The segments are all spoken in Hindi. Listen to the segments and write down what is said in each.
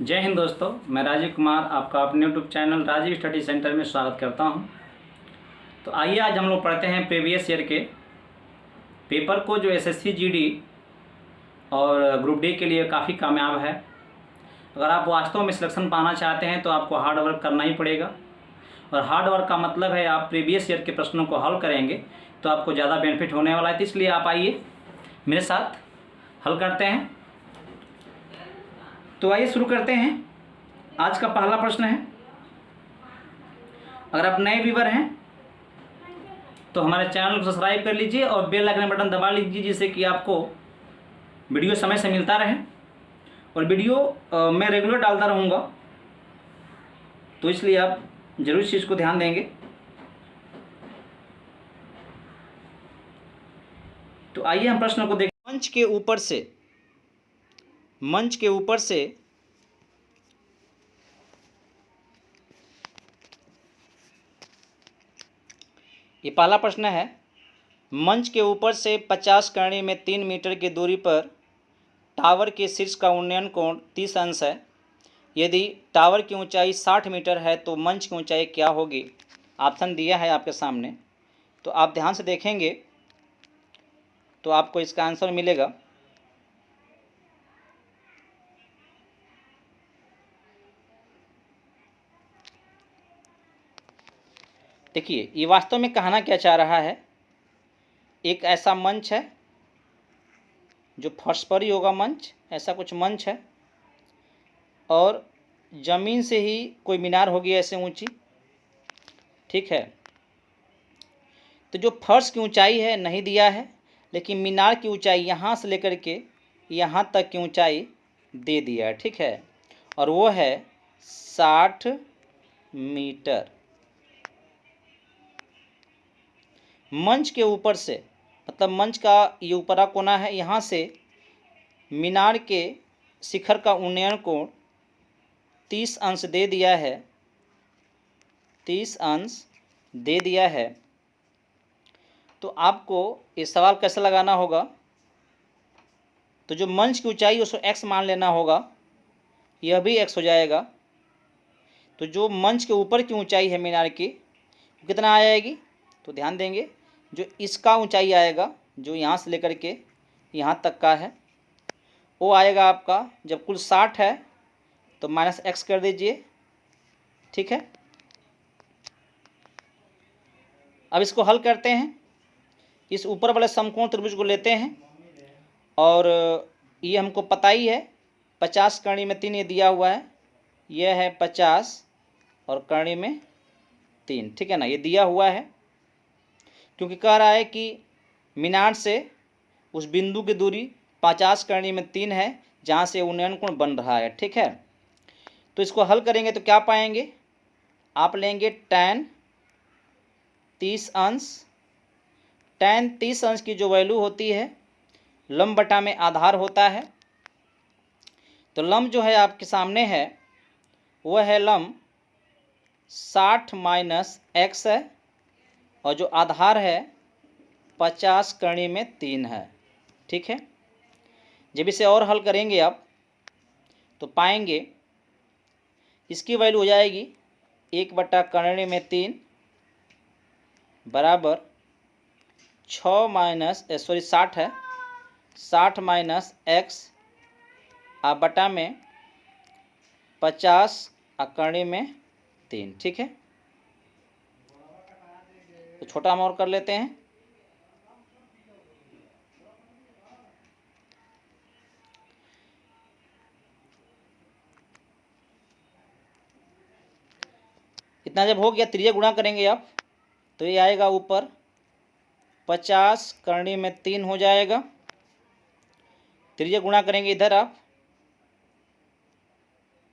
जय हिंद दोस्तों, मैं राजीव कुमार आपका अपने YouTube channel Rajeev study centre में स्वागत करता हूं। तो आइए आज हम लोग पढ़ते हैं प्रीवियस ईयर के पेपर को जो एसएससी जीडी और ग्रुप डी के लिए काफ़ी कामयाब है। अगर आप वास्तव में सिलेक्शन पाना चाहते हैं तो आपको हार्ड वर्क करना ही पड़ेगा, और हार्ड वर्क का मतलब है आप प्रीवियस ईयर के प्रश्नों को हल करेंगे तो आपको ज़्यादा बेनिफिट होने वाला है। तो इसलिए आप आइए मेरे साथ हल करते हैं। तो आइए शुरू करते हैं। आज का पहला प्रश्न है, अगर आप नए व्यूवर हैं तो हमारे चैनल को सब्सक्राइब कर लीजिए और बेल आइकन बटन दबा लीजिए, जिससे कि आपको वीडियो समय से मिलता रहे। और वीडियो मैं रेगुलर डालता रहूँगा, तो इसलिए आप जरूर इस चीज़ को ध्यान देंगे। तो आइए हम प्रश्न को देखें। मंच के ऊपर से ये पहला प्रश्न है। मंच के ऊपर से 50 कड़ी में 3 मीटर की दूरी पर टावर के शीर्ष का उन्नयन कोण 30 अंश है। यदि टावर की ऊंचाई 60 मीटर है तो मंच की ऊंचाई क्या होगी? ऑप्शन दिया है आपके सामने, तो आप ध्यान से देखेंगे तो आपको इसका आंसर मिलेगा। देखिए, ये वास्तव में कहना क्या चाह रहा है। एक ऐसा मंच है जो फर्श पर ही होगा, मंच ऐसा कुछ मंच है, और ज़मीन से ही कोई मीनार होगी ऐसे ऊंची, ठीक है। तो जो फर्श की ऊंचाई है नहीं दिया है, लेकिन मीनार की ऊंचाई यहाँ से लेकर के यहाँ तक की ऊंचाई दे दिया है, ठीक है, और वो है 60 मीटर। मंच के ऊपर से मतलब मंच का ये ऊपरा कोना है, यहाँ से मीनार के शिखर का उन्नयन कोण 30 अंश दे दिया है, 30 अंश दे दिया है। तो आपको ये सवाल कैसे लगाना होगा? तो जो मंच की ऊंचाई उसको x मान लेना होगा, यह भी x हो जाएगा। तो जो मंच के ऊपर की ऊंचाई है मीनार की, कितना आ जाएगी? तो ध्यान देंगे, जो इसका ऊंचाई आएगा, जो यहाँ से लेकर के यहाँ तक का है, वो आएगा आपका, जब कुल 60 है तो -x कर दीजिए, ठीक है। अब इसको हल करते हैं। इस ऊपर वाले समकोण त्रिभुज को लेते हैं, और ये हमको पता ही है 50 कड़ी में 3 ये दिया हुआ है, यह है 50 और कड़ी में 3, ठीक है ना, ये दिया हुआ है। क्योंकि कह रहा है कि मीनार से उस बिंदु की दूरी 50 कड़ी में 3 है जहाँ से उन्नयन कोण बन रहा है, ठीक है। तो इसको हल करेंगे तो क्या पाएंगे? आप लेंगे tan 30 अंश। tan 30 अंश की जो वैल्यू होती है लंब बटा में आधार होता है। तो लंब जो है आपके सामने है वह है लंब 60 माइनस x है, और जो आधार है 50 कड़ी में 3 है, ठीक है। जब इसे और हल करेंगे आप तो पाएंगे इसकी वैल्यू हो जाएगी 1/3 बराबर 60 है, 60 माइनस x बटा में 50 कड़ी में 3, ठीक है। तो छोटा हम और कर लेते हैं। इतना जब हो गया, त्रिज्या गुणा करेंगे आप तो ये आएगा ऊपर 50 कड़ी में 3 हो जाएगा। त्रिज्या गुणा करेंगे इधर आप,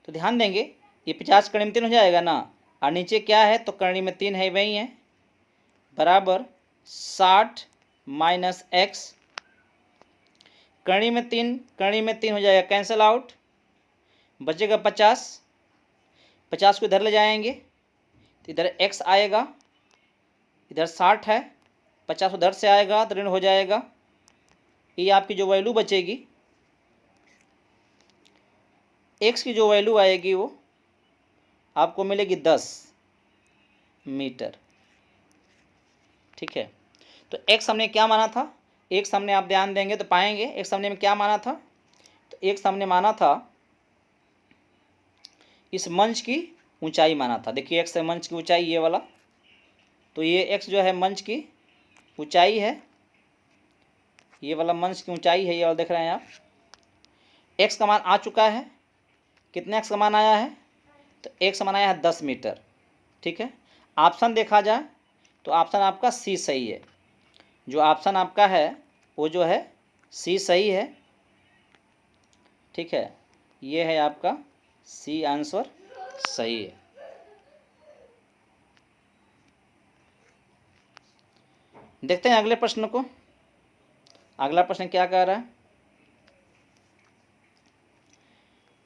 तो ध्यान देंगे ये 50 कड़ी में 3 हो जाएगा ना, और नीचे क्या है तो कड़ी में 3 है, वही है, बराबर 60 माइनस x। कड़ी में 3 हो जाएगा कैंसिल आउट, बचेगा 50। 50 को इधर ले जाएंगे तो इधर x आएगा, इधर 60 है, 50 उधर से आएगा तो ऋण हो जाएगा। ये आपकी जो वैल्यू बचेगी x की जो वैल्यू आएगी वो आपको मिलेगी 10 मीटर। ठीक है, तो x हमने क्या माना था, x हमने आप ध्यान देंगे तो पाएंगे x हमने में क्या माना था, तो x हमने माना था इस मंच की ऊंचाई माना था। देखिए x है मंच की ऊंचाई ये वाला, तो ये x जो है मंच की ऊंचाई है, ये वाला मंच की ऊंचाई है, ये वाला देख रहे हैं आप। x का मान आ चुका है, कितने x का मान आया है, तो x का मान आया है 10 मीटर। ठीक है, ऑप्शन देखा जाए तो ऑप्शन आपका सी सही है, जो ऑप्शन आपका है वो जो है सी सही है। ठीक है, ये है आपका सी आंसर सही है। देखते हैं अगले प्रश्न को। अगला प्रश्न क्या कह रहा है,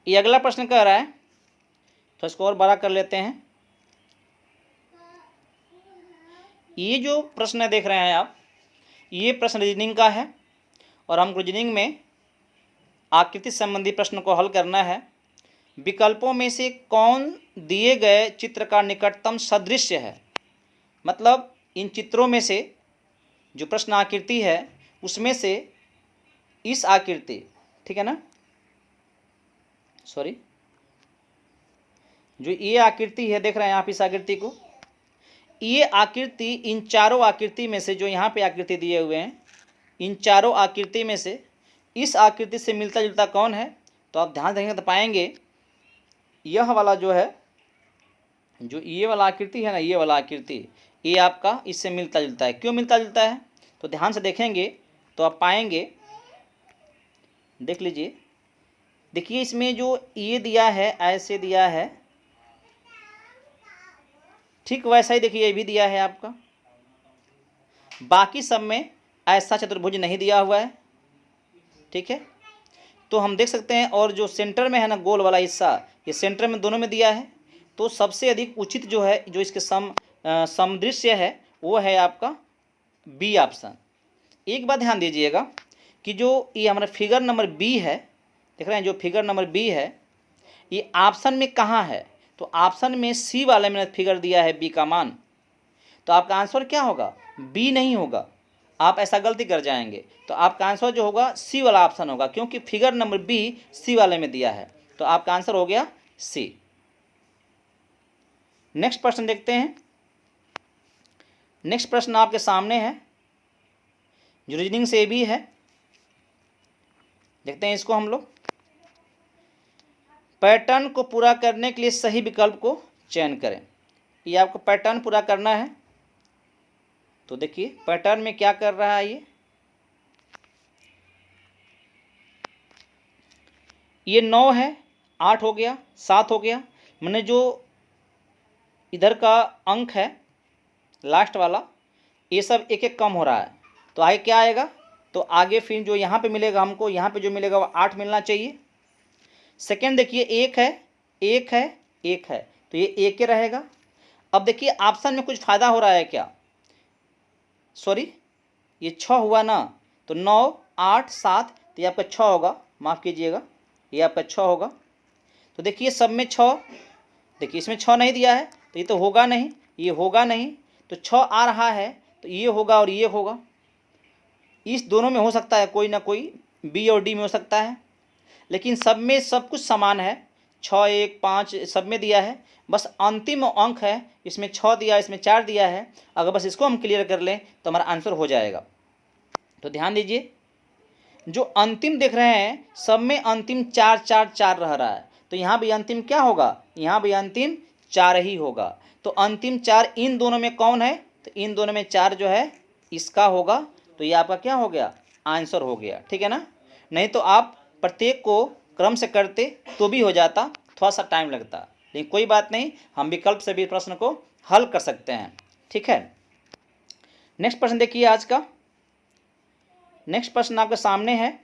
ये अगला प्रश्न कह रहा है, तो इसको और बड़ा कर लेते हैं। ये जो प्रश्न देख रहे हैं आप, ये प्रश्न रीजनिंग का है और हमको रीजनिंग में आकृति संबंधी प्रश्न को हल करना है। विकल्पों में से कौन दिए गए चित्र का निकटतम सदृश्य है, मतलब इन चित्रों में से जो प्रश्न आकृति है उसमें से इस आकृति, ठीक है ना, सॉरी, जो ये आकृति है देख रहे हैं आप, इस आकृति को, ये आकृति इन चारों आकृति में से, जो यहाँ पे आकृति दिए हुए हैं, इन चारों आकृति में से इस आकृति से मिलता जुलता कौन है, तो आप ध्यान देंगे तो पाएंगे यह वाला जो है, जो ये वाला आकृति है ना, ये वाला आकृति, ये आपका इससे मिलता जुलता है। क्यों मिलता जुलता है, तो ध्यान से देखेंगे तो आप पाएंगे, देख लीजिए, देखिए इसमें जो ये दिया है ऐसे दिया है, ठीक वैसा ही देखिए ये भी दिया है आपका, बाकी सब में ऐसा चतुर्भुज नहीं दिया हुआ है। ठीक है, तो हम देख सकते हैं, और जो सेंटर में है ना गोल वाला हिस्सा, ये सेंटर में दोनों में दिया है, तो सबसे अधिक उचित जो है, जो इसके समदृश्य है, वो है आपका बी ऑप्शन। एक बात ध्यान दीजिएगा कि जो ये हमारा फिगर नंबर बी है, देख रहे हैं, जो फिगर नंबर बी है ये ऑप्शन में कहाँ है, तो ऑप्शन में सी वाले में फिगर दिया है बी का मान, तो आपका आंसर क्या होगा, बी नहीं होगा। आप ऐसा गलती कर जाएंगे, तो आपका आंसर जो होगा सी वाला ऑप्शन होगा, क्योंकि फिगर नंबर बी सी वाले में दिया है, तो आपका आंसर हो गया सी। नेक्स्ट प्रश्न देखते हैं। नेक्स्ट प्रश्न आपके सामने है, जो रीजनिंग से भी है, देखते हैं इसको हम लोग। पैटर्न को पूरा करने के लिए सही विकल्प को चयन करें। ये आपको पैटर्न पूरा करना है, तो देखिए पैटर्न में क्या कर रहा है, ये 9 है, 8 हो गया, 7 हो गया, मैंने जो इधर का अंक है लास्ट वाला, ये सब एक एक कम हो रहा है, तो आगे क्या आएगा, तो आगे फिर जो यहाँ पे मिलेगा हमको, यहाँ पे जो मिलेगा वो 8 मिलना चाहिए। सेकेंड देखिए 1 है, 1 है, 1 है, तो ये 1 ही रहेगा। अब देखिए ऑप्शन में कुछ फ़ायदा हो रहा है क्या, सॉरी ये 6 हुआ ना, तो 9, 8, 7, तो ये आपका 6 होगा, माफ़ कीजिएगा, ये आपका 6 होगा। तो देखिए सब में 6, देखिए इसमें 6 नहीं दिया है, तो ये तो होगा नहीं, ये होगा नहीं, तो 6 आ रहा है, तो ये होगा और ये होगा। इस दोनों में हो सकता है कोई ना कोई, बी और डी में हो सकता है, लेकिन सब में सब कुछ समान है, 6, 1, 5 सब में दिया है, बस अंतिम अंक है, इसमें 6 दिया, इसमें 4 दिया है। अगर बस इसको हम क्लियर कर लें तो हमारा आंसर हो जाएगा। तो ध्यान दीजिए, जो अंतिम देख रहे हैं सब में अंतिम 4, 4, 4 रह रहा है, तो यहाँ भी अंतिम क्या होगा, यहाँ भी अंतिम 4 ही होगा। तो अंतिम 4 इन दोनों में कौन है, तो इन दोनों में 4 जो है इसका होगा, तो ये आपका क्या हो गया, आंसर हो गया। ठीक है ना, नहीं तो आप प्रत्येक को क्रम से करते तो भी हो जाता, थोड़ा सा टाइम लगता, लेकिन कोई बात नहीं, हम विकल्प से भी प्रश्न को हल कर सकते हैं। ठीक है, नेक्स्ट प्रश्न देखिए आज का। नेक्स्ट प्रश्न आपके सामने है,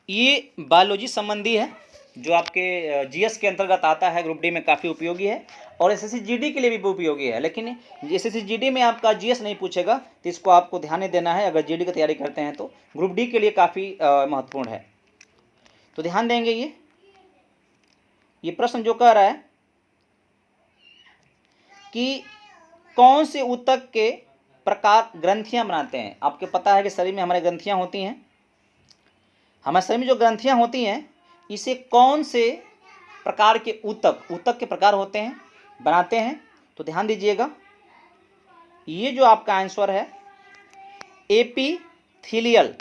ये बायोलॉजी संबंधी है, जो आपके जीएस के अंतर्गत आता है, ग्रुप डी में काफ़ी उपयोगी है। और एसएससी जीडी के लिए भी उपयोगी है। लेकिन एसएससी जीडी में आपका जीएस नहीं पूछेगा, तो इसको आपको ध्यान नहीं देना है। अगर जीडी की तैयारी करते हैं तो ग्रुप डी के लिए काफ़ी महत्वपूर्ण है, तो ध्यान देंगे। ये प्रश्न जो कह रहा है कि कौन से ऊतक के प्रकार ग्रंथियां बनाते हैं। आपको पता है कि शरीर में हमारे ग्रंथियां होती हैं। हमारे शरीर में जो ग्रंथियां होती हैं, इसे कौन से प्रकार के ऊतक के प्रकार होते हैं, बनाते हैं। तो ध्यान दीजिएगा, ये जो आपका आंसर है एपिथेलियल,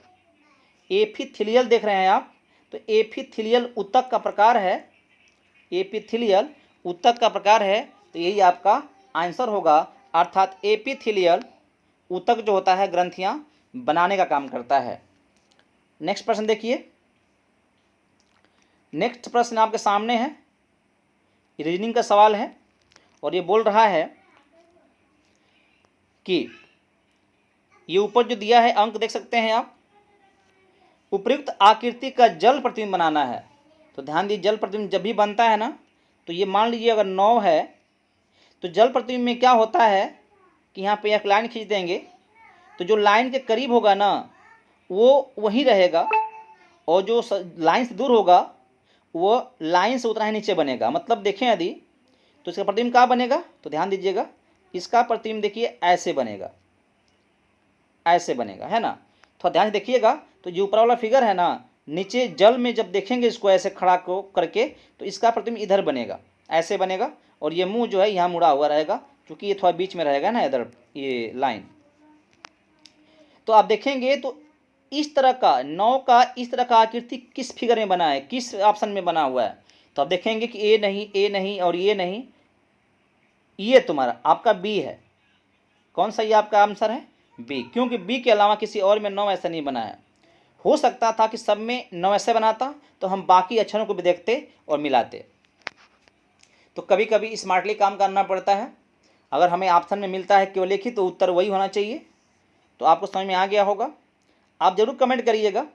एपिथेलियल देख रहे हैं आप, तो एपिथेलियल ऊतक का प्रकार है, एपिथेलियल ऊतक का प्रकार है, तो यही आपका आंसर होगा। अर्थात एपिथेलियल ऊतक जो होता है ग्रंथियां बनाने का काम करता है। नेक्स्ट प्रश्न देखिए, नेक्स्ट प्रश्न आपके सामने है, रीजनिंग का सवाल है और ये बोल रहा है कि ये ऊपर जो दिया है अंक देख सकते हैं आप, उपयुक्त आकृति का जल प्रतिबिंब बनाना है। तो ध्यान दीजिए, जल प्रतिबिंब जब भी बनता है ना, तो ये मान लीजिए अगर 9 है, तो जल प्रतिबिंब में क्या होता है कि यहाँ पे एक लाइन खींच देंगे, तो जो लाइन के करीब होगा ना वो वहीं रहेगा, और जो लाइन से दूर होगा वो लाइन से उतना ही नीचे बनेगा। मतलब देखें यदि, तो इसका प्रतिबिंब कहाँ बनेगा, तो ध्यान दीजिएगा, इसका प्रतिबिंब देखिए ऐसे बनेगा, ऐसे बनेगा, है ना। थोड़ा ध्यान से देखिएगा, तो जो ऊपर वाला फिगर है ना, नीचे जल में जब देखेंगे इसको ऐसे खड़ा को करके, तो इसका प्रतिबिंब इधर बनेगा, ऐसे बनेगा, और ये मुंह जो है यहाँ मुड़ा हुआ रहेगा, क्योंकि ये थोड़ा बीच में रहेगा ना इधर ये लाइन। तो आप देखेंगे तो इस तरह का 9 का इस तरह का आकृति किस फिगर में बना है, किस ऑप्शन में बना हुआ है। तो आप देखेंगे कि ए नहीं और ये नहीं, ये तुम्हारा आपका बी है। कौन सा ये आपका आंसर है, बी, क्योंकि बी के अलावा किसी और में 9 ऐसा नहीं बना है। हो सकता था कि सब में 9 ऐसे बनाता, तो हम बाकी अक्षरों को भी देखते और मिलाते। तो कभी कभी स्मार्टली काम करना पड़ता है। अगर हमें ऑप्शन में मिलता है केवल एक ही, तो उत्तर वही होना चाहिए। तो आपको समझ में आ गया होगा। आप ज़रूर कमेंट करिएगा।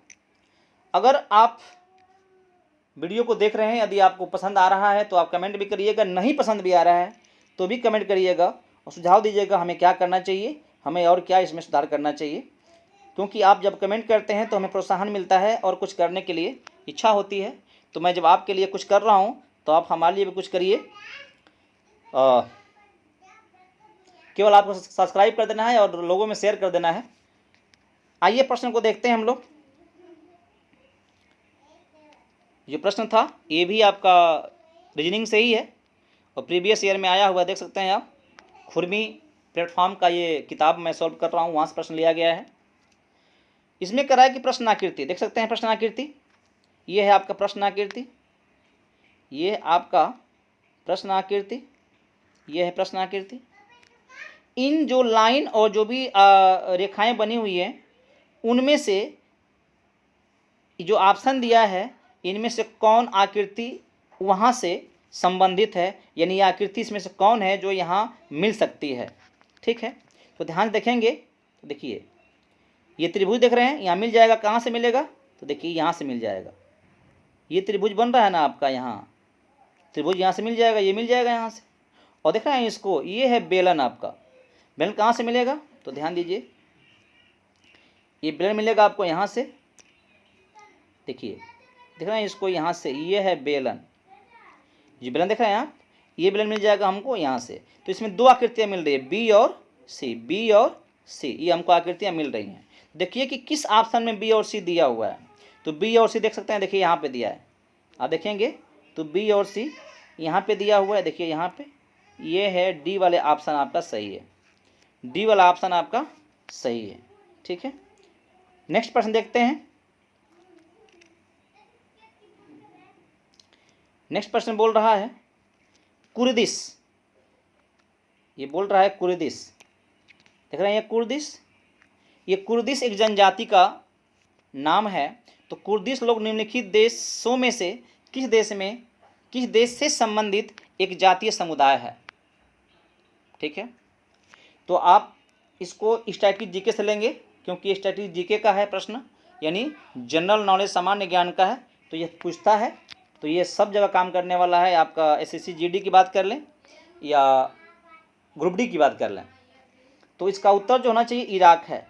अगर आप वीडियो को देख रहे हैं, यदि आपको पसंद आ रहा है तो आप कमेंट भी करिएगा, नहीं पसंद भी आ रहा है तो भी कमेंट करिएगा और सुझाव दीजिएगा हमें क्या करना चाहिए, हमें और क्या इसमें सुधार करना चाहिए। क्योंकि आप जब कमेंट करते हैं तो हमें प्रोत्साहन मिलता है और कुछ करने के लिए इच्छा होती है। तो मैं जब आपके लिए कुछ कर रहा हूँ तो आप हमारे लिए भी कुछ करिए। केवल आपको सब्सक्राइब कर देना है और लोगों में शेयर कर देना है। आइए प्रश्न को देखते हैं हम लोग। जो प्रश्न था ये भी आपका रीजनिंग से ही है और प्रीवियस ईयर में आया हुआ, देख सकते हैं आप। खुरमी प्लेटफॉर्म का ये किताब मैं सॉल्व कर रहा हूँ, वहाँ से प्रश्न लिया गया है। इसमें करा है कि प्रश्न आकृति, देख सकते हैं प्रश्न आकृति, ये है आपका प्रश्न आकृति, ये आपका प्रश्न आकृति, ये है प्रश्न आकृति। इन जो लाइन और जो भी रेखाएं बनी हुई हैं, उनमें से जो ऑप्शन दिया है इनमें से कौन आकृति वहाँ से संबंधित है, यानी आकृति इसमें से कौन है जो यहाँ मिल सकती है। ठीक है, तो ध्यान देखेंगे तो देखिए ये त्रिभुज देख रहे हैं, यहाँ मिल जाएगा। कहाँ से मिलेगा, तो देखिए यहाँ से मिल जाएगा। ये त्रिभुज बन रहा है ना आपका, यहाँ त्रिभुज यहाँ से मिल जाएगा, ये मिल जाएगा यहाँ से। और देख रहे हैं इसको, ये है बेलन आपका। बेलन कहाँ से मिलेगा, तो ध्यान दीजिए, ये बेलन मिलेगा आपको यहाँ से। देखिए देख रहे हैं इसको, यहाँ से, ये है बेलन, ये बेलन देख रहे हैं आप, ये बेलन मिल जाएगा हमको यहाँ से। तो इसमें दो आकृतियाँ मिल रही है, बी और सी, बी और सी, ये हमको आकृतियाँ मिल रही हैं। देखिए कि किस ऑप्शन में बी और सी दिया हुआ है। तो बी और सी देख सकते हैं, देखिए यहाँ पे दिया है, आप देखेंगे तो बी और सी यहाँ पे दिया हुआ है। देखिए यहाँ पे ये है, डी वाले ऑप्शन आपका सही है, डी वाला ऑप्शन आपका सही है। ठीक है, नेक्स्ट प्रश्न देखते हैं। नेक्स्ट प्रश्न बोल रहा है कुर्दिश, ये बोल रहा है कुर्दिश, देख रहे हैं ये कुर्दिश, ये कुर्दिश एक जनजाति का नाम है। तो कुर्दिश लोग निम्नलिखित देशों में से किस देश से संबंधित एक जातीय समुदाय है। ठीक है, तो आप इसको स्टैटिक जीके से लेंगे, क्योंकि स्टैटिक जीके का है प्रश्न, यानी जनरल नॉलेज सामान्य ज्ञान का है। तो ये पूछता है, तो ये सब जगह काम करने वाला है। आपका एसएससी जीडी की बात कर लें या ग्रुप डी की बात कर लें, तो इसका उत्तर जो होना चाहिए इराक है।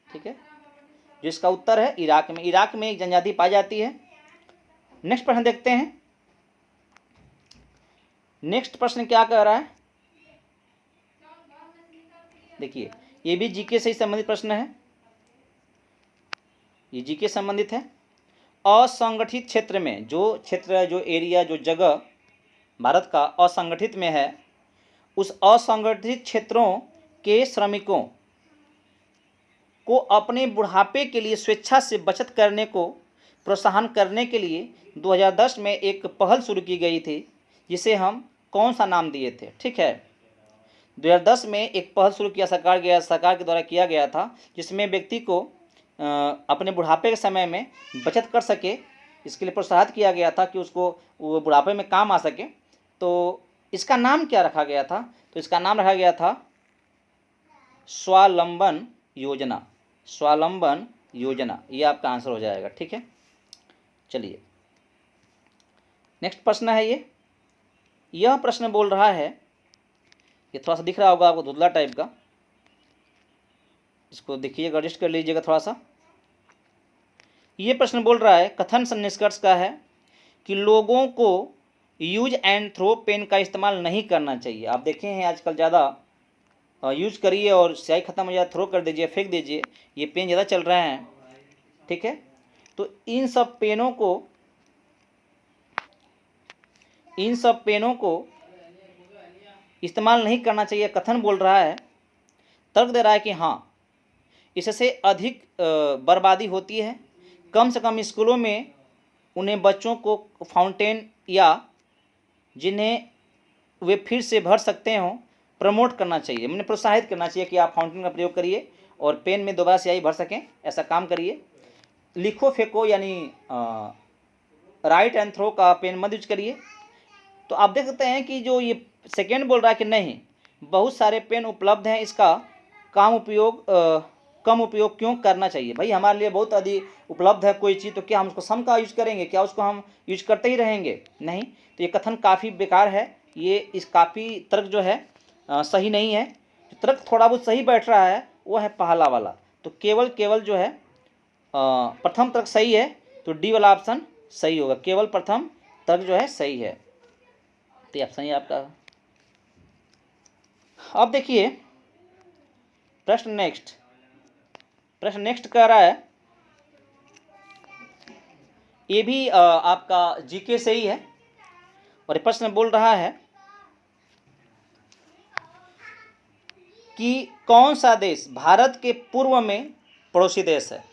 ठीक है, जो इसका उत्तर है इराक में। इराक में एक जनजाति पाई जाती है। नेक्स्ट प्रश्न देखते हैं। नेक्स्ट प्रश्न क्या कह रहा है, देखिए ये भी जीके से ही संबंधित प्रश्न है, ये जीके संबंधित है। असंगठित क्षेत्र में, जो क्षेत्र, जो एरिया, जो जगह भारत का असंगठित में है, उस असंगठित क्षेत्रों के श्रमिकों को अपने बुढ़ापे के लिए स्वेच्छा से बचत करने को प्रोत्साहन करने के लिए 2010 में एक पहल शुरू की गई थी, जिसे हम कौन सा नाम दिए थे। ठीक है, 2010 में एक पहल शुरू किया सरकार के द्वारा किया गया था, जिसमें व्यक्ति को अपने बुढ़ापे के समय में बचत कर सके, इसके लिए प्रोत्साहित किया गया था कि उसको वो बुढ़ापे में काम आ सके। तो इसका नाम क्या रखा गया था, तो इसका नाम रखा गया था स्वावलंबन योजना। स्वावलंबन योजना, ये आपका आंसर हो जाएगा। ठीक है, चलिए नेक्स्ट प्रश्न है यह प्रश्न बोल रहा है, ये थोड़ा सा दिख रहा होगा आपको धुंधला टाइप का, इसको देखिएगा, एडजस्ट कर लीजिएगा थोड़ा सा। ये प्रश्न बोल रहा है, कथन निष्कर्ष का है कि लोगों को यूज एंड थ्रो पेन का इस्तेमाल नहीं करना चाहिए। आप देखे हैं आजकल ज़्यादा यूज करिए और स्याही खत्म हो जाए थ्रो कर दीजिए, फेंक दीजिए, ये पेन ज़्यादा चल रहे हैं। ठीक है, तो इन सब पेनों को इस्तेमाल नहीं करना चाहिए कथन बोल रहा है। तर्क दे रहा है कि हाँ, इससे अधिक बर्बादी होती है। कम से कम स्कूलों में उन्हें बच्चों को फाउंटेन या जिन्हें वे फिर से भर सकते हों प्रमोट करना चाहिए, मैंने प्रोत्साहित करना चाहिए कि आप फाउंटेन का प्रयोग करिए और पेन में दोबारा स्याही भर सकें, ऐसा काम करिए। लिखो फेंको यानी राइट एंड थ्रो का पेन मत यूज करिए। तो आप देख सकते हैं कि जो ये सेकेंड बोल रहा है कि नहीं, बहुत सारे पेन उपलब्ध हैं, इसका कम उपयोग क्यों करना चाहिए। भाई हमारे लिए बहुत अधिक उपलब्ध है कोई चीज़, तो क्या हम उसको सम का यूज करेंगे, क्या उसको हम यूज करते ही रहेंगे, नहीं। तो ये कथन काफ़ी बेकार है, ये इस काफ़ी तर्क जो है सही नहीं है। जो तर्क थोड़ा बहुत सही बैठ रहा है वो है पहला वाला, तो केवल जो है प्रथम तर्क सही है, तो डी वाला ऑप्शन सही होगा, केवल प्रथम तर्क जो है सही है, तो ये ऑप्शन है आपका। अब देखिए प्रश्न नेक्स्ट कह रहा है, ये भी आपका जीके से ही है, और ये प्रश्न बोल रहा है कि कौन सा देश भारत के पूर्व में पड़ोसी देश है।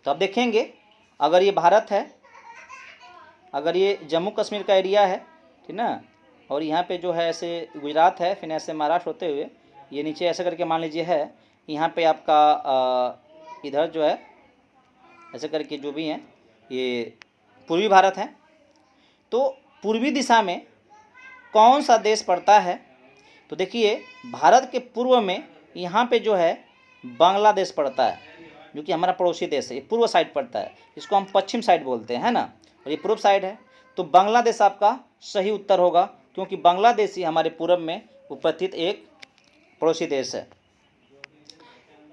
तो आप देखेंगे, अगर ये भारत है, अगर ये जम्मू कश्मीर का एरिया है, ठीक ना, और यहाँ पे जो है ऐसे गुजरात है, फिर ऐसे महाराष्ट्र होते हुए ये नीचे ऐसे करके मान लीजिए है, यहाँ पे आपका इधर जो है ऐसे करके जो भी हैं ये पूर्वी भारत है। तो पूर्वी दिशा में कौन सा देश पड़ता है, तो देखिए भारत के पूर्व में यहाँ पे जो है बांग्लादेश पड़ता है, जो कि हमारा पड़ोसी देश है, ये पूर्व साइड पड़ता है, इसको हम पश्चिम साइड बोलते हैं, है ना, और ये पूर्व साइड है। तो बांग्लादेश आपका सही उत्तर होगा, क्योंकि बांग्लादेश ही हमारे पूर्व में उपस्थित एक पड़ोसी देश है।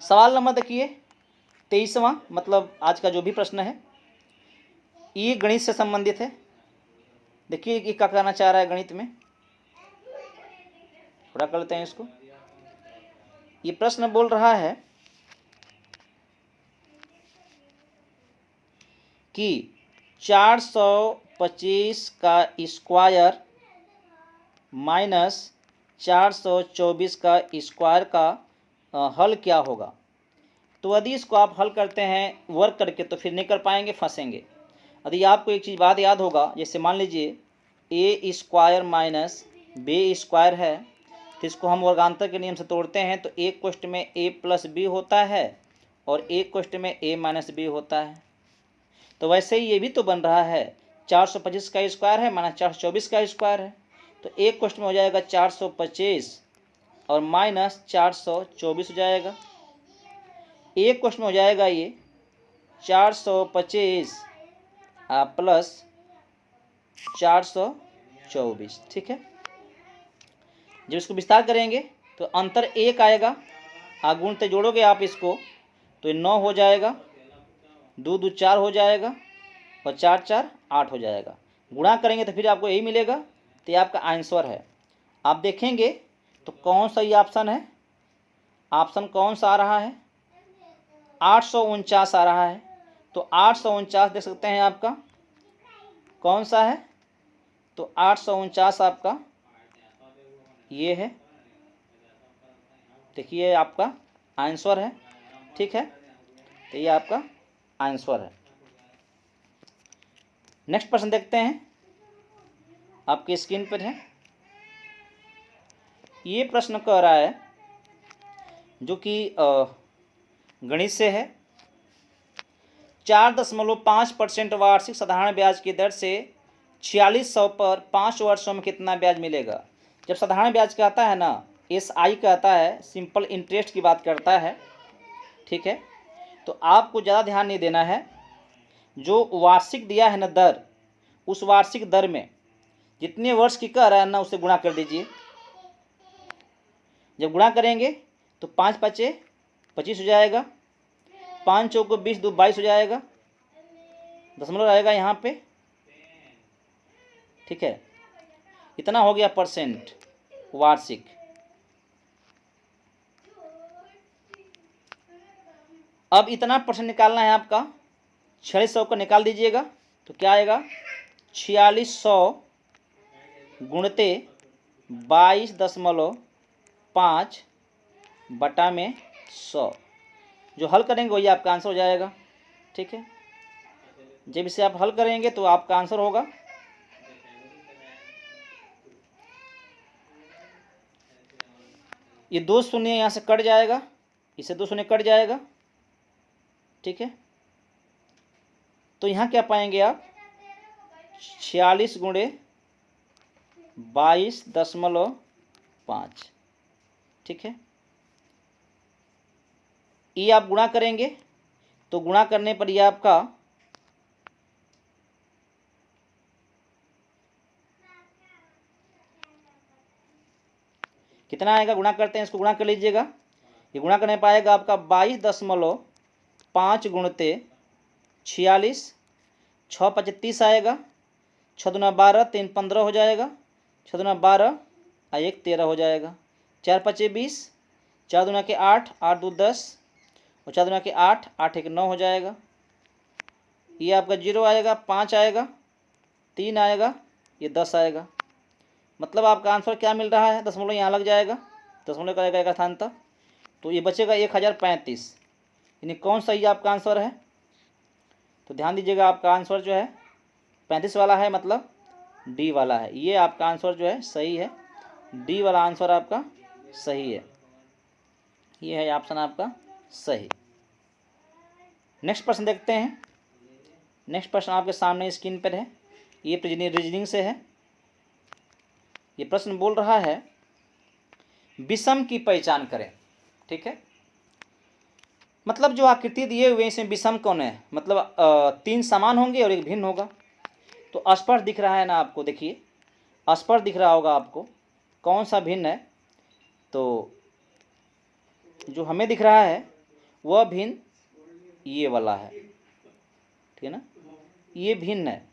सवाल नंबर देखिए 23वां, मतलब आज का जो भी प्रश्न है ये गणित से संबंधित है। देखिए ये क्या कहना चाह रहा है गणित में, थोड़ा कर लेते हैं इसको। ये प्रश्न बोल रहा है कि 425 का स्क्वायर माइनस 424 का स्क्वायर का हल क्या होगा। तो यदि इसको आप हल करते हैं वर्क करके तो फिर नहीं कर पाएंगे, फंसेंगे। यदि आपको एक चीज़ बात याद होगा, जैसे मान लीजिए ए स्क्वायर माइनस बी स्क्वायर है, तो इसको हम वर्गांतर के नियम से तोड़ते हैं, तो एक क्वेश्चन में ए प्लस बी होता है और एक क्वेश्चन में ए माइनस बी होता है। तो वैसे ही ये भी तो बन रहा है, 425 का स्क्वायर है माइनस 424 का स्क्वायर है, तो एक क्वेश्चन में हो जाएगा 425 और माइनस 424 हो जाएगा। एक क्वेश्चन में हो जाएगा ये 425 प्लस 424, ठीक है। जब इसको विस्तार करेंगे तो अंतर 1 आएगा, गुणते जोड़ोगे आप इसको तो 9 हो जाएगा, 2 2 4 हो जाएगा और 4 4 8 हो जाएगा। गुणा करेंगे तो फिर आपको यही मिलेगा, तो ये आपका आंसर है। आप देखेंगे तो कौन सा ये ऑप्शन है, ऑप्शन कौन सा आ रहा है, 849 आ रहा है। तो 849 देख सकते हैं आपका कौन सा है, तो 849 आपका ये है, देखिए आपका आंसर है। ठीक है, तो ये आपका आंसर है। नेक्स्ट प्रश्न देखते हैं, आपकी स्क्रीन पर है। ये प्रश्न कह रहा है जो कि गणित से है, 4.5% वार्षिक साधारण ब्याज की दर से 4600 पर 5 वर्षों में कितना ब्याज मिलेगा। जब साधारण ब्याज कहता है ना, SI कहता है, सिंपल इंटरेस्ट की बात करता है। ठीक है, तो आपको ज़्यादा ध्यान नहीं देना है, जो वार्षिक दिया है ना दर, उस वार्षिक दर में जितने वर्ष की कह रहा है ना, उसे गुणा कर दीजिए। जब गुणा करेंगे तो 5 5 25 हो जाएगा, 5 चौको 20 2 22 हो जाएगा, दशमलव रहेगा यहाँ पे। ठीक है, इतना हो गया परसेंट वार्षिक। अब इतना परसेंट निकालना है आपका, 4600 का निकाल दीजिएगा तो क्या आएगा, 4600 गुणते 22.5 बटा में 100, जो हल करेंगे वही आपका आंसर हो जाएगा। ठीक है, जब इसे आप हल करेंगे तो आपका आंसर होगा ये 2 शून्य यहाँ से कट जाएगा, इसे 2 शून्य कट जाएगा। ठीक है, तो यहाँ क्या पाएंगे आप, 46 गुणे 22.5। ठीक है, ये आप गुणा करेंगे तो गुणा करने पर यह आपका कितना आएगा, गुणा करते हैं, इसको गुणा कर लीजिएगा। ये गुणा करने पाएगा आपका 22.5 गुणते 46, 6 5 30 आएगा, 6 दूना 12, 3 15 हो जाएगा, 6 दूना 12 और 1 13 हो जाएगा, 4 5 20, 4 दूना के 8, 8 2 10 और 4 दूना के 8, 8 1 9 हो जाएगा। ये आपका 0 आएगा, 5 आएगा, 3 आएगा, ये 10 आएगा। मतलब आपका आंसर क्या मिल रहा है, दशमलव यहाँ लग जाएगा, दशमलव का एक स्थान तक, तो ये बचेगा 1035। यानी कौन सा ये आपका आंसर है, तो ध्यान दीजिएगा आपका आंसर जो है 35 वाला है, मतलब डी वाला है। ये आपका आंसर जो है सही है, डी वाला आंसर आपका सही है, ये है ऑप्शन आपका सही। नेक्स्ट प्रश्न देखते हैं। नेक्स्ट प्रश्न आपके सामने स्क्रीन पर है, ये रीजनिंग से है। ये प्रश्न बोल रहा है विषम की पहचान करें। ठीक है, मतलब जो आकृति दिए हुए इसमें विषम कौन है, मतलब 3 समान होंगे और 1 भिन्न होगा। तो स्पर्श दिख रहा है ना आपको, देखिए स्पर्श दिख रहा होगा आपको, कौन सा भिन्न है, तो जो हमें दिख रहा है वह भिन्न ये वाला है। ठीक है ना, ये भिन्न है।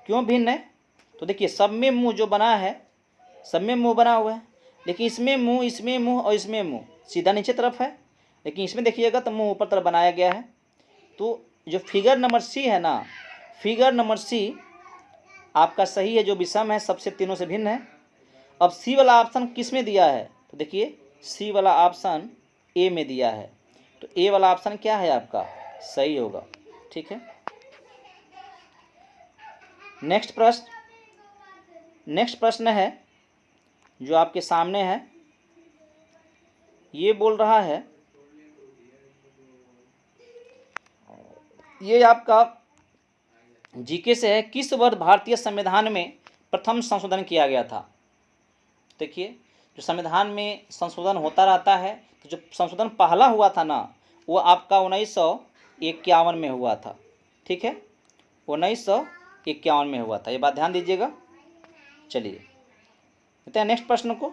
क्यों भिन्न है, तो देखिए सब में मुंह जो बना है, सब में मुंह बना हुआ है, लेकिन इसमें मुंह और इसमें मुंह सीधा नीचे तरफ है, लेकिन इसमें देखिएगा तो मुंह ऊपर तरफ बनाया गया है। तो जो फिगर नंबर सी है ना, फिगर नंबर सी आपका सही है, जो विषम है, सबसे तीनों से भिन्न है। अब सी वाला ऑप्शन किस में दिया है, तो देखिए सी वाला ऑप्शन ए में दिया है, तो ए वाला ऑप्शन क्या है आपका सही होगा। ठीक है, नेक्स्ट प्रश्न है जो आपके सामने है, ये बोल रहा है, ये आपका जीके से है, किस वर्ष भारतीय संविधान में प्रथम संशोधन किया गया था। देखिए जो संविधान में संशोधन होता रहता है, तो जो संशोधन पहला हुआ था ना, वो आपका 1951 में हुआ था। ठीक है, 1951 में हुआ था, ये बात ध्यान दीजिएगा। चलिए देखते हैं नेक्स्ट प्रश्न को।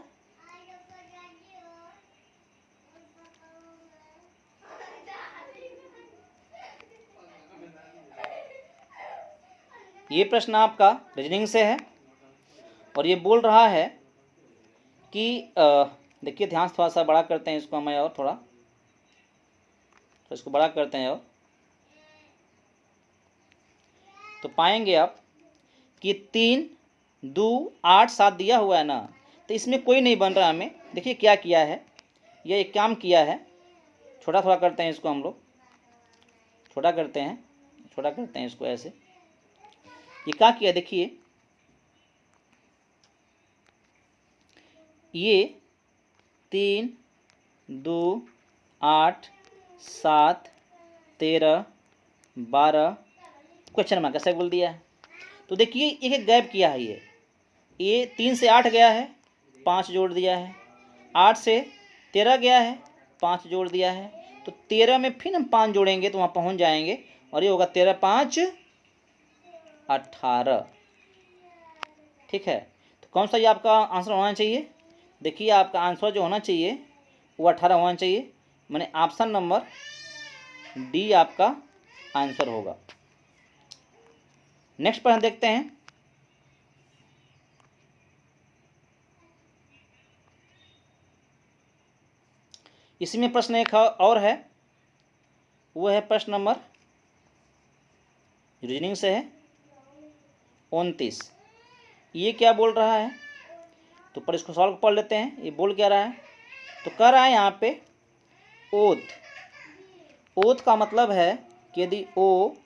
ये प्रश्न आपका रीजनिंग से है और ये बोल रहा है कि देखिए ध्यान से थोड़ा सा बड़ा करते हैं इसको हमें और थोड़ा, तो इसको बड़ा करते हैं और तो पाएंगे आप कि 3, 2, 8, 7 दिया हुआ है ना, तो इसमें कोई नहीं बन रहा हमें। देखिए क्या किया है, ये एक काम किया है, छोटा थोड़ा करते हैं इसको हम लोग, छोटा करते हैं इसको ऐसे। ये क्या किया देखिए, ये 3, 2, 8, 7, 13, 12 क्वेश्चन मार्क कैसे बोल दिया है। तो देखिए एक गैप किया है, ये 3 से 8 गया है, 5 जोड़ दिया है, 8 से 13 गया है, 5 जोड़ दिया है, तो 13 में फिर हम 5 जोड़ेंगे तो वहाँ पहुँच जाएंगे और ये होगा 13, 5, 18। ठीक है, तो कौन सा ये आपका आंसर होना चाहिए। देखिए आपका आंसर जो होना चाहिए वो 18 होना चाहिए, माने ऑप्शन नंबर डी आपका आंसर होगा। नेक्स्ट प्रश्न देखते हैं। इसमें प्रश्न एक और है, वो है प्रश्न नंबर रीजनिंग से है 29। ये क्या बोल रहा है, तो पर इसको सॉल्व पढ़ लेते हैं। ये बोल क्या रहा है, तो कह रहा है यहाँ पे ओथ का मतलब है कि यदि OATH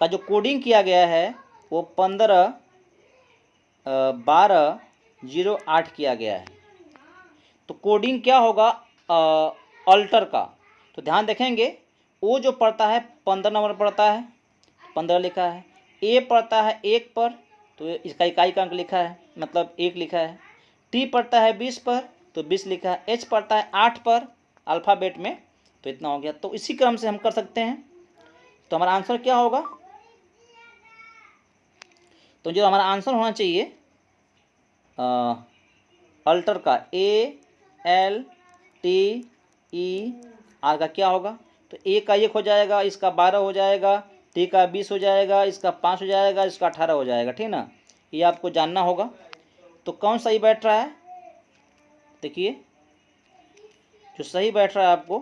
का जो कोडिंग किया गया है वो 15/12/08 किया गया है, तो कोडिंग क्या होगा अल्टर का। तो ध्यान देखेंगे, ओ जो पढ़ता है 15 नंबर पढ़ता है, 15 लिखा है। ए पढ़ता है 1 पर, तो इसका इकाई का अंक लिखा है, मतलब 1 लिखा है। टी पढ़ता है 20 पर, तो 20 लिखा है। एच पढ़ता है 8 पर अल्फ़ाबेट में, तो इतना हो गया। तो इसी क्रम से हम कर सकते हैं। तो हमारा आंसर क्या होगा, तो जो हमारा आंसर होना चाहिए अल्टर का ALTER का क्या होगा, तो ए का 1 हो जाएगा, इसका 12 हो जाएगा, टी का 20 हो जाएगा, इसका 5 हो जाएगा, इसका 18 हो जाएगा। ठीक ना, ये आपको जानना होगा। तो कौन सही बैठ रहा है, देखिए जो सही बैठ रहा है आपको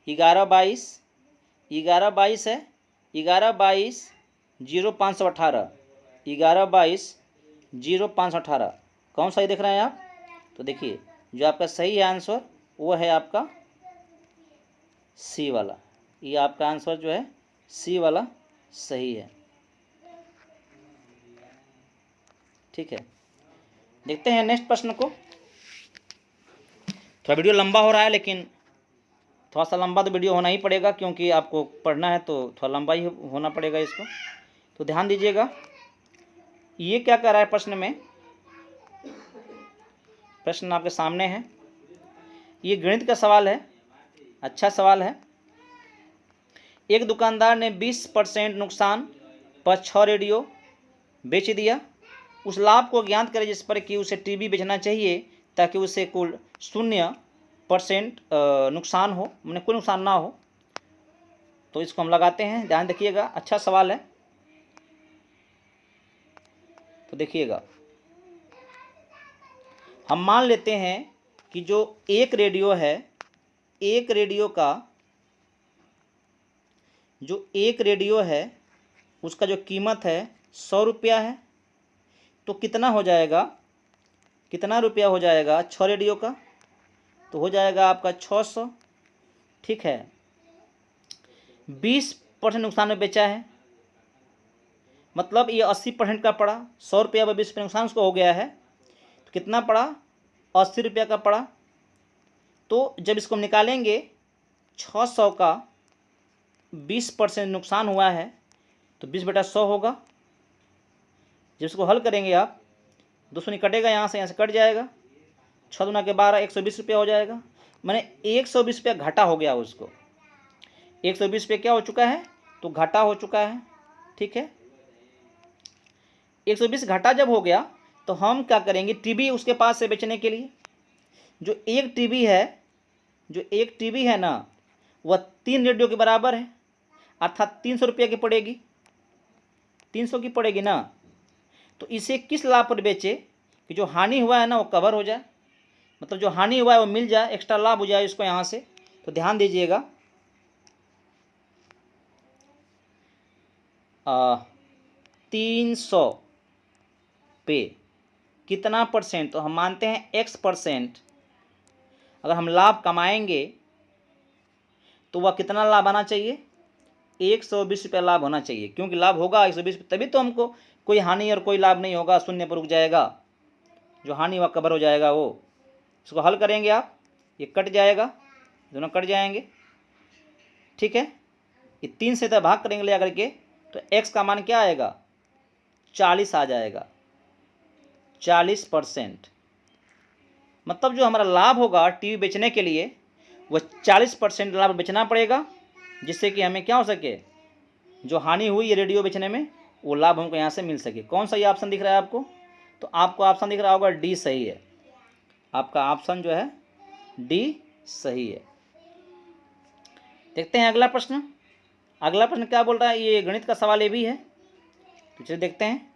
11, 22 है, 11, 22, 0518, 11, 22, 0518 कौन सही देख रहे हैं आप। तो देखिए जो आपका सही है आंसर वो है आपका सी वाला, ये आपका आंसर जो है सी वाला सही है। ठीक है, देखते हैं नेक्स्ट प्रश्न को। थोड़ा वीडियो लंबा हो रहा है, लेकिन थोड़ा सा लंबा तो वीडियो होना ही पड़ेगा, क्योंकि आपको पढ़ना है तो थोड़ा लंबा ही होना पड़ेगा इसको। तो ध्यान दीजिएगा, ये क्या कह रहा है प्रश्न में, प्रश्न आपके सामने है, ये गणित का सवाल है, अच्छा सवाल है। एक दुकानदार ने 20% नुकसान पर 6 रेडियो बेच दिया। उस लाभ को ज्ञात करें जिस पर कि उसे टीवी बेचना चाहिए ताकि उसे कुल 0% नुकसान हो, मैंने कोई नुकसान ना हो। तो इसको हम लगाते हैं, ध्यान देखिएगा, अच्छा सवाल है। तो देखिएगा, हम मान लेते हैं कि जो एक रेडियो है, एक रेडियो का जो एक रेडियो है उसका जो कीमत है 100 रुपया है। तो कितना हो जाएगा, कितना रुपया हो जाएगा 6 रेडियो का, तो हो जाएगा आपका 600। ठीक है, 20% नुकसान में बेचा है, मतलब ये 80% का पड़ा। 100 रुपया पर 20% नुकसान उसको हो गया है, तो कितना पड़ा, 80 रुपया का पड़ा। तो जब इसको हम निकालेंगे 600 का 20% नुकसान हुआ है, तो 20/100 होगा। जब इसको हल करेंगे आप, 200 निकटेगा, यहाँ से कट जाएगा, 6 दूना के 12, 120 रुपया हो जाएगा। मैंने 120 रुपया घाटा हो गया उसको, 120 रुपये क्या हो चुका है, तो घाटा हो चुका है। ठीक है, 120 घाटा जब हो गया तो हम क्या करेंगे, टीवी उसके पास से बेचने के लिए, जो एक टीवी है ना, वह 3 रेडियो के बराबर है, अर्थात 300 रुपये की पड़ेगी, 300 की पड़ेगी ना। तो इसे किस लाभ पर बेचे कि जो हानि हुआ है ना वो कवर हो जाए, मतलब जो हानि हुआ है वो मिल जाए, एक्स्ट्रा लाभ हो जाए इसको यहाँ से। तो ध्यान दीजिएगा, 300 पे कितना परसेंट, तो हम मानते हैं x%। अगर हम लाभ कमाएंगे तो वह कितना लाभ आना चाहिए, 120 रुपये लाभ होना चाहिए, क्योंकि लाभ होगा 120, तभी तो हमको कोई हानि और कोई लाभ नहीं होगा, शून्य पर रुक जाएगा, जो हानि हुआ कवर हो जाएगा वो। इसको हल करेंगे आप, ये कट जाएगा, दोनों कट जाएंगे, ठीक है। ये 3 से भाग करेंगे ले आकर के, तो x का मान क्या आएगा, 40 आ जाएगा, 40%। मतलब जो हमारा लाभ होगा टीवी बेचने के लिए वह 40% लाभ बेचना पड़ेगा, जिससे कि हमें क्या हो सके, जो हानि हुई है रेडियो बेचने में वो लाभ हमको यहाँ से मिल सके। कौन सा ये ऑप्शन दिख रहा है आपको, तो आपको ऑप्शन दिख रहा होगा डी सही है, आपका ऑप्शन जो है डी सही है। देखते हैं अगला प्रश्न। अगला प्रश्न क्या बोल रहा है, ये गणित का सवाल ये भी है, तो चलिए देखते हैं।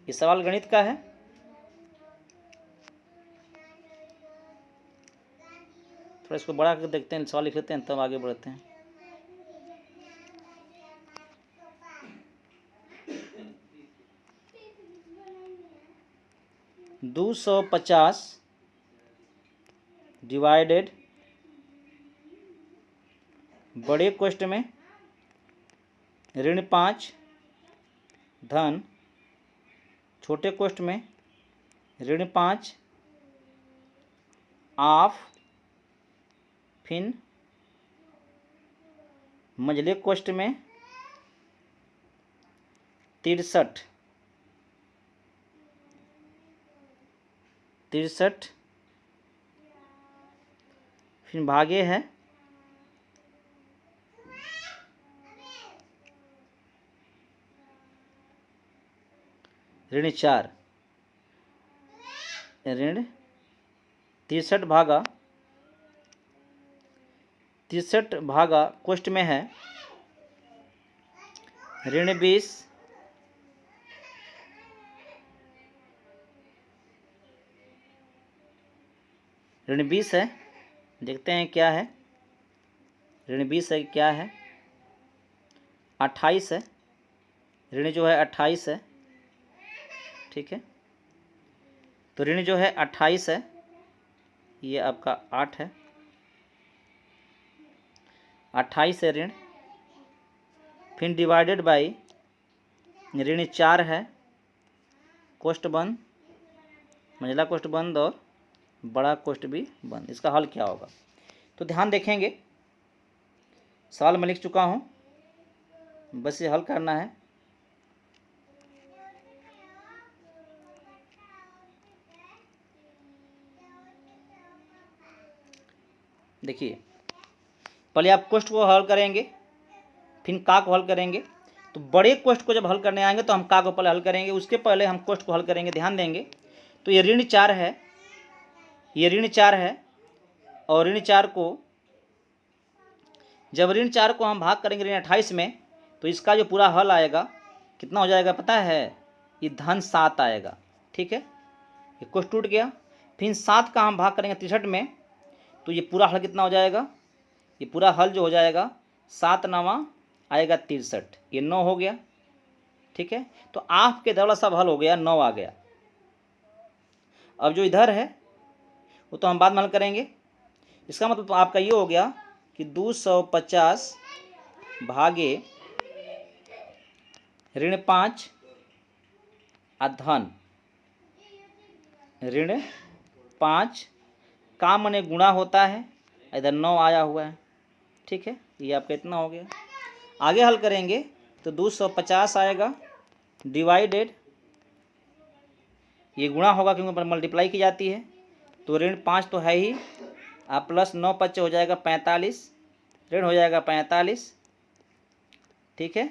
ये सवाल गणित का है, थोड़ा इसको बड़ा करके देखते हैं, सवाल लिख लेते हैं तब आगे बढ़ते हैं। $250 डिवाइडेड बड़े कोष्ठ में -5 धन छोटे कोष्ठ में -5 ऑफ फिन मझले कोष्ठ में 63 फिर भागे है -4, ऋण 63 भागा कोष्ठ में है -20 है। देखते हैं क्या है, -20 है क्या है, 28 है, ऋण जो है 28 है, ठीक है। तो ऋण जो है 28 है, ये आपका 8 है, 28 है ऋण, फिर डिवाइडेड बाई ऋण 4 है, कोष्ठ बंद, मंझला कोष्ठ बंद और बड़ा कोष्ठ भी बंद। इसका हल क्या होगा, तो ध्यान देखेंगे, सवाल मैं लिख चुका हूँ, बस ये हल करना है। देखिए, पहले आप कोष्ठ को हल करेंगे, फिर का को हल करेंगे। तो बड़े कोष्ठ को जब हल करने आएंगे तो हम का को पहले हल करेंगे, उसके पहले हम कोष्ठ को हल करेंगे। ध्यान देंगे, तो ये ऋण 4 है, ये ऋण 4 है, और ऋण 4 को जब ऋण 4 को हम भाग करेंगे ऋण 28 में, तो इसका जो पूरा हल आएगा कितना हो जाएगा पता है, ये धन 7 आएगा, ठीक है। ये कोष्ठ टूट गया, फिर 7 का हम भाग करेंगे 63 में, तो ये पूरा हल कितना हो जाएगा, ये पूरा हल जो हो जाएगा 7 9 आएगा 63, ये 9 हो गया, ठीक है। तो आपके इधर वाला सब हल हो गया, 9 आ गया। अब जो इधर है वो तो हम बाद में हल करेंगे। इसका मतलब तो आपका ये हो गया कि 250 भागे ऋण 5 धन ऋण 5 का मने गुणा होता है, इधर 9 आया हुआ है, ठीक है। ये आपका इतना हो गया। आगे हल करेंगे तो 250 आएगा डिवाइडेड, ये गुणा होगा क्योंकि मल्टीप्लाई की जाती है, तो ऋण 5 तो है ही, आप प्लस 9 5 हो जाएगा 45, ऋण हो जाएगा 45, ठीक है।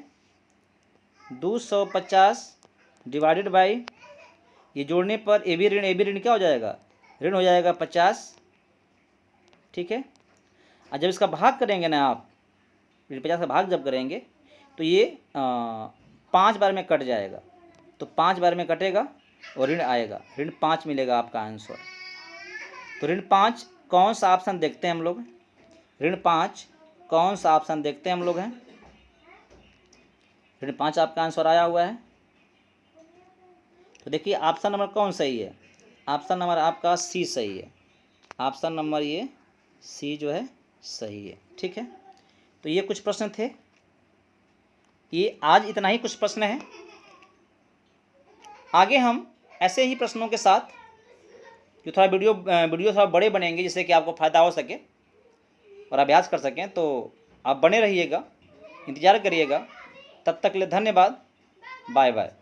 250 डिवाइडेड बाई, ये जोड़ने पर ए बी ऋण क्या हो जाएगा ऋण हो जाएगा 50, ठीक है। और जब इसका भाग करेंगे ना आप, ऋण 50 का भाग जब करेंगे तो ये 5 बार में कट जाएगा, तो 5 बार में कटेगा और ऋण आएगा, ऋण 5 मिलेगा आपका आंसर। तो ऋण 5 कौन सा ऑप्शन देखते हैं हम लोग? ऋण 5 कौन सा ऑप्शन देखते हैं हम लोग हैं? ऋण 5 आपका आंसर आया हुआ है। तो देखिए ऑप्शन नंबर कौन सही है? ऑप्शन नंबर आपका सी सही है। ऑप्शन नंबर ये सी जो है सही है, ठीक है। तो ये कुछ प्रश्न थे, ये आज इतना ही कुछ प्रश्न है। आगे हम ऐसे ही प्रश्नों के साथ जो थोड़ा वीडियो थोड़ा बड़े बनेंगे, जिससे कि आपको फ़ायदा हो सके और अभ्यास कर सकें, तो आप बने रहिएगा, इंतज़ार करिएगा। तब तक के लिए धन्यवाद, बाय बाय।